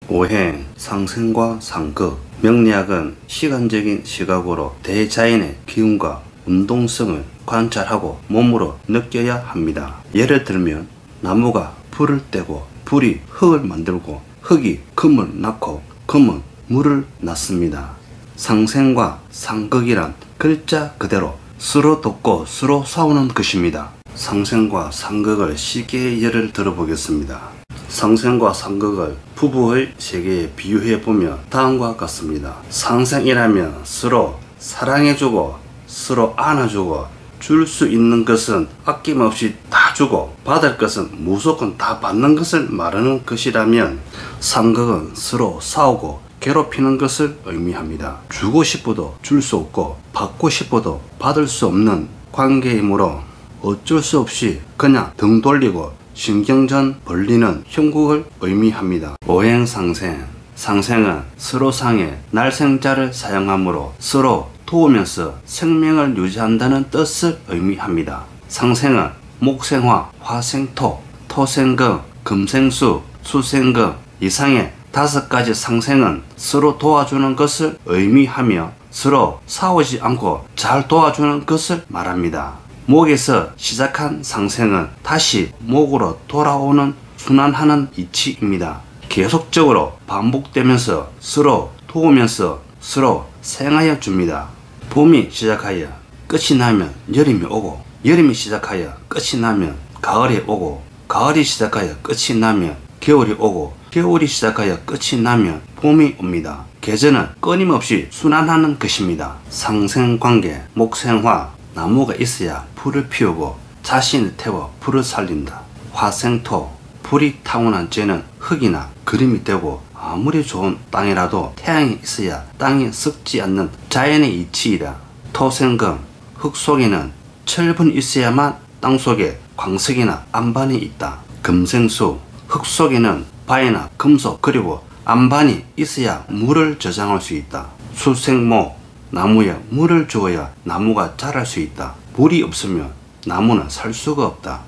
오행, 상생과 상극. 명리학은 시간적인 시각으로 대자연의 기운과 운동성을 관찰하고 몸으로 느껴야 합니다. 예를 들면 나무가 불을 떼고 불이 흙을 만들고 흙이 금을 낳고 금은 물을 낳습니다. 상생과 상극이란 글자 그대로 서로 돕고 서로 싸우는 것입니다. 상생과 상극을 쉽게 예를 들어보겠습니다. 상생과 상극을 부부의 세계에 비유해보면 다음과 같습니다. 상생이라면 서로 사랑해주고 서로 안아주고 줄 수 있는 것은 아낌없이 다 주고 받을 것은 무조건 다 받는 것을 말하는 것이라면, 상극은 서로 싸우고 괴롭히는 것을 의미합니다. 주고 싶어도 줄 수 없고 받고 싶어도 받을 수 없는 관계이므로 어쩔 수 없이 그냥 등 돌리고 신경전 벌리는 형국을 의미합니다. 오행상생. 상생은 서로 상에 날생자를 사용하므로 서로 도우면서 생명을 유지한다는 뜻을 의미합니다. 상생은 목생화, 화생토, 토생금, 금생수, 수생금 이상의 5가지 상생은 서로 도와주는 것을 의미하며 서로 싸우지 않고 잘 도와주는 것을 말합니다. 목에서 시작한 상생은 다시 목으로 돌아오는 순환하는 이치입니다. 계속적으로 반복되면서 서로 도우면서 서로 생하여 줍니다. 봄이 시작하여 끝이 나면 여름이 오고, 여름이 시작하여 끝이 나면 가을이 오고, 가을이 시작하여 끝이 나면 겨울이 오고, 겨울이 시작하여 끝이 나면 봄이 옵니다. 계절은 끊임없이 순환하는 것입니다. 상생관계, 목생화. 나무가 있어야 불을 피우고 자신을 태워 불을 살린다. 화생토. 불이 타고난 죄는 흙이나 그림이 되고, 아무리 좋은 땅이라도 태양이 있어야 땅이 썩지 않는 자연의 이치이다. 토생금. 흙 속에는 철분이 있어야만 땅 속에 광석이나 안반이 있다. 금생수. 흙 속에는 바위나 금속 그리고 안반이 있어야 물을 저장할 수 있다. 수생모. 나무에 물을 주어야 나무가 자랄 수 있다. 물이 없으면 나무는 살 수가 없다.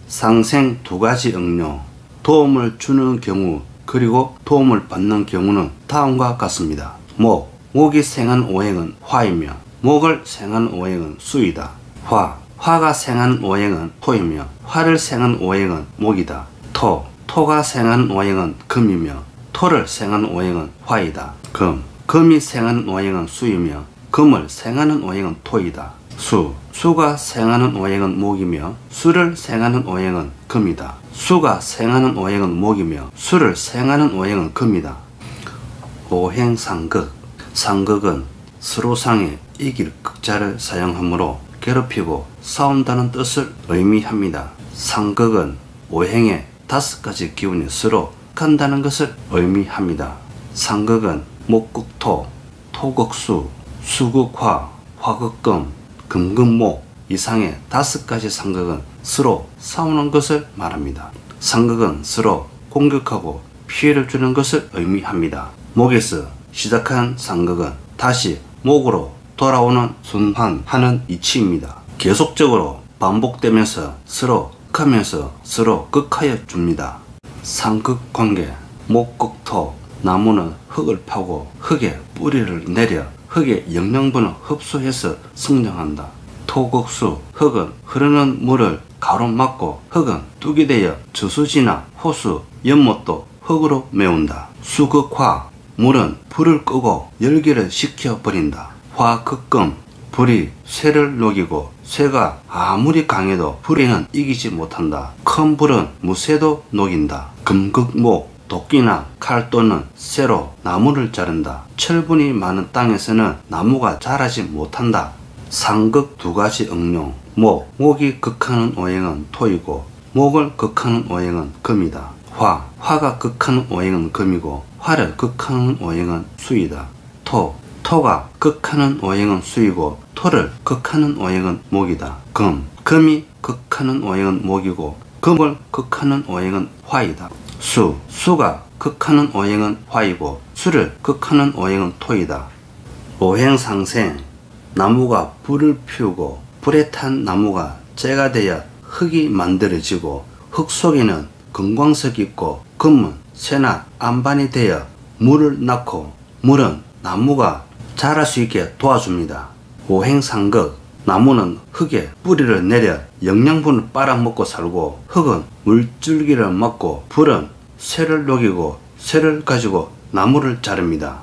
상생 2가지 응용. 도움을 주는 경우 그리고 도움을 받는 경우는 다음과 같습니다. 목이 생한 오행은 화이며 목을 생한 오행은 수이다. 화가 생한 오행은 토이며 화를 생한 오행은 목이다. 토가 생한 오행은 금이며 토를 생한 오행은 화이다. 금이 생하는 오행은 수이며 금을 생하는 오행은 토이다. 수가 생하는 오행은 목이며 수를 생하는 오행은 금이다. 수가 생하는 오행은 목이며 수를 생하는 오행은 금이다. 오행상극. 상극은 서로상에 이길 극자를 사용하므로 괴롭히고 싸운다는 뜻을 의미합니다. 상극은 오행의 5가지 기운이 서로 간다는 것을 의미합니다. 상극은 목극토, 토극수, 수극화, 화극금, 금극목 이상의 5가지 상극은 서로 싸우는 것을 말합니다. 상극은 서로 공격하고 피해를 주는 것을 의미합니다. 목에서 시작한 상극은 다시 목으로 돌아오는 순환하는 이치입니다. 계속적으로 반복되면서 서로 극하면서 서로 극하여 줍니다. 상극관계. 목극토. 나무는 흙을 파고 흙에 뿌리를 내려 흙의 영양분을 흡수해서 성장한다. 토극수. 흙은 흐르는 물을 가로막고 흙은 뚝이 되어 저수지나 호수, 연못도 흙으로 메운다. 수극화. 물은 불을 끄고 열기를 식혀버린다. 화극금. 불이 쇠를 녹이고 쇠가 아무리 강해도 불에는 이기지 못한다. 큰 불은 무쇠도 녹인다. 금극목. 도끼나 칼 또는 쇠로 나무를 자른다. 철분이 많은 땅에서는 나무가 자라지 못한다. 상극 2가지 응용. 목이 극하는 오행은 토이고 목을 극하는 오행은 금이다. 화가 극하는 오행은 금이고 화를 극하는 오행은 수이다. 토가 극하는 오행은 수이고 토를 극하는 오행은 목이다. 금이 극하는 오행은 목이고 금을 극하는 오행은 화이다. 수가 극하는 오행은 화이고 수를 극하는 오행은 토이다. 오행상생. 나무가 불을 피우고 불에 탄 나무가 재가 되어 흙이 만들어지고 흙 속에는 금광석이 있고 금은 새나 안반이 되어 물을 낳고 물은 나무가 자랄 수 있게 도와줍니다. 오행상극, 나무는 흙에 뿌리를 내려 영양분을 빨아먹고 살고 흙은 물줄기를 막고 불은 쇠를 녹이고 쇠를 가지고 나무를 자릅니다.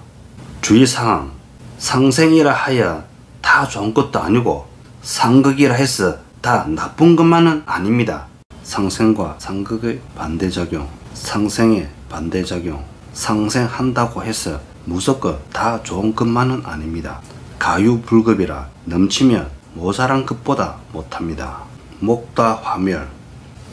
주의사항, 상생이라 하여 다 좋은 것도 아니고 상극이라 해서 다 나쁜 것만은 아닙니다. 상생과 상극의 반대작용, 상생의 반대작용, 상생한다고 해서 무조건 다 좋은 것만은 아닙니다. 가유불급이라 넘치면 모자란 것보다 못합니다. 목다 화멸,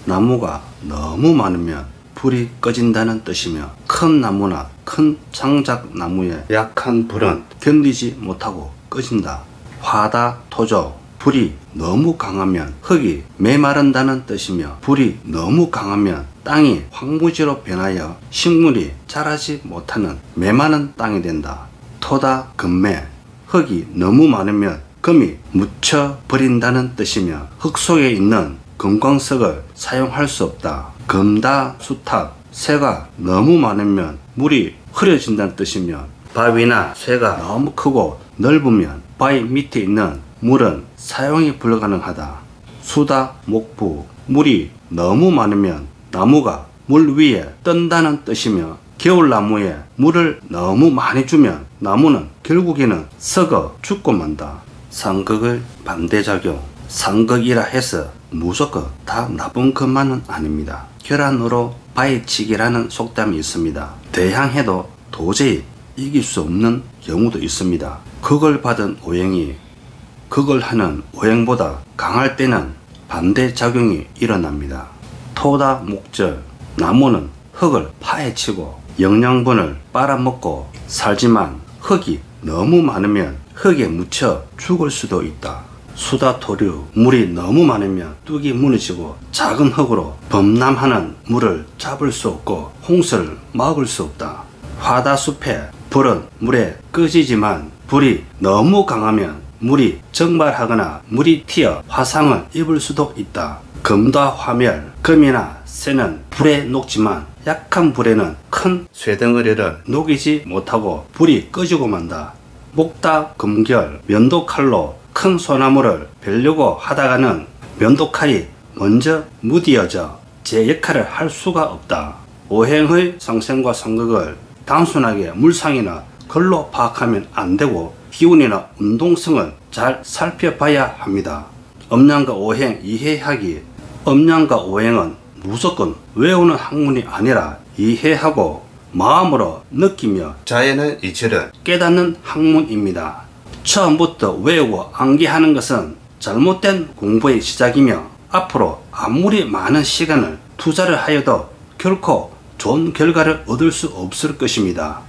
나무가 너무 많으면 불이 꺼진다는 뜻이며 큰 나무나 큰 장작나무에 약한 불은 견디지 못하고 꺼진다. 화다 토조, 불이 너무 강하면 흙이 메마른다는 뜻이며 불이 너무 강하면 땅이 황무지로 변하여 식물이 자라지 못하는 메마른 땅이 된다. 토다 금매, 흙이 너무 많으면 금이 묻혀 버린다는 뜻이며 흙 속에 있는 금광석을 사용할 수 없다. 금다 수탁, 새가 너무 많으면 물이 흐려진다는 뜻이며 바위나 쇠가 너무 크고 넓으면 바위 밑에 있는 물은 사용이 불가능하다. 수다 목부, 물이 너무 많으면 나무가 물 위에 뜬다는 뜻이며 겨울나무에 물을 너무 많이 주면 나무는 결국에는 썩어 죽고 만다. 상극의 반대작용, 상극이라 해서 무조건 다 나쁜 것만은 아닙니다. 계란으로 바위치기라는 속담이 있습니다. 대항해도 도저히 이길 수 없는 경우도 있습니다. 그걸 받은 오행이 그걸 하는 오행보다 강할 때는 반대작용이 일어납니다. 토다 목절, 나무는 흙을 파헤치고 영양분을 빨아먹고 살지만 흙이 너무 많으면 흙에 묻혀 죽을 수도 있다. 수다 토류, 물이 너무 많으면 뚝이 무너지고 작은 흙으로 범람하는 물을 잡을 수 없고 홍수를 막을 수 없다. 화다 숲에, 불은 물에 꺼지지만 불이 너무 강하면 물이 증발하거나 물이 튀어 화상을 입을 수도 있다. 금다 화멸, 금이나 쇠는 불에 녹지만 약한 불에는 큰 쇠덩어리를 녹이지 못하고 불이 꺼지고 만다. 목다 금결, 면도칼로 큰 소나무를 베려고 하다가는 면도칼이 먼저 무디어져 제 역할을 할 수가 없다. 오행의 상생과 상극을 단순하게 물상이나 글로 파악하면 안 되고 기운이나 운동성을 잘 살펴봐야 합니다. 음양과 오행 이해하기, 음양과 오행은 무조건 외우는 학문이 아니라 이해하고 마음으로 느끼며 자연의 이치를 깨닫는 학문입니다. 처음부터 외우고 암기하는 것은 잘못된 공부의 시작이며 앞으로 아무리 많은 시간을 투자를 하여도 결코 좋은 결과를 얻을 수 없을 것입니다.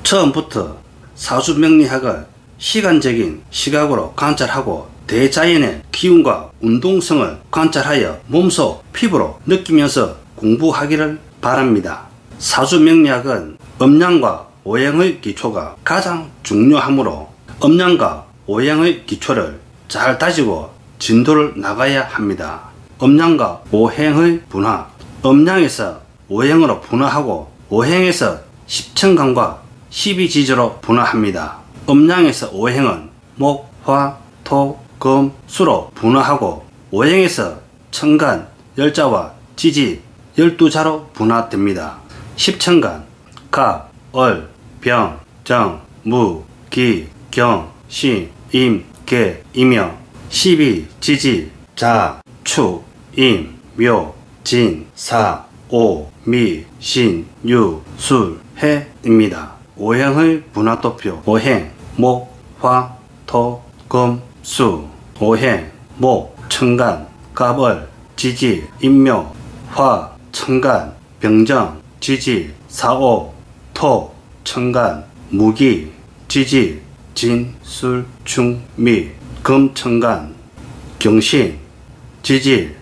처음부터 사주명리학을 시간적인 시각으로 관찰하고 대자연의 기운과 운동성을 관찰하여 몸속 피부로 느끼면서 공부하기를 바랍니다. 사주명리학은 음양과 오행의 기초가 가장 중요하므로 음양과 오행의 기초를 잘 다지고 진도를 나가야 합니다. 음양과 오행의 분화, 음양에서 오행으로 분화하고 오행에서 십천간과 십이지지로 분화합니다. 음양에서 오행은 목, 화, 토, 금, 수로 분화하고 오행에서 천간, 열자와 지지, 12자로 분화됩니다. 십천간, 갑, 을, 병, 정, 무, 기, 경, 시, 임, 개, 이며 십이, 지지, 자, 축, 임, 묘, 진, 사, 오, 미, 신, 유, 술, 해입니다. 오행의 분화도표, 오행, 목, 화, 토, 금, 수. 오행, 목, 천간, 갑을, 지지, 임묘, 화, 천간, 병정, 지지, 사오, 토, 천간, 무기, 지지, 진, 술, 충, 미, 금, 천간, 경신, 지지,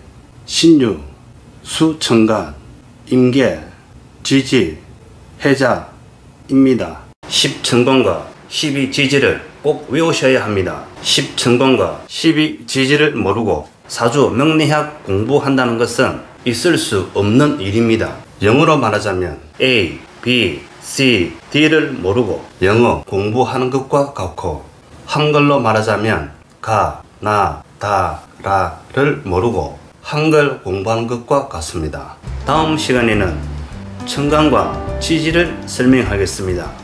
신유, 수, 천간, 임계, 지지, 해자입니다. 십천간과 십이지지를 꼭 외우셔야 합니다. 십천간과 십이지지를 모르고 사주 명리학 공부한다는 것은 있을 수 없는 일입니다. 영어로 말하자면 A, B, C, D를 모르고 영어 공부하는 것과 같고, 한글로 말하자면 가, 나, 다, 라를 모르고 한글 공부하는 것과 같습니다. 다음 시간에는 청강과 지지를 설명하겠습니다.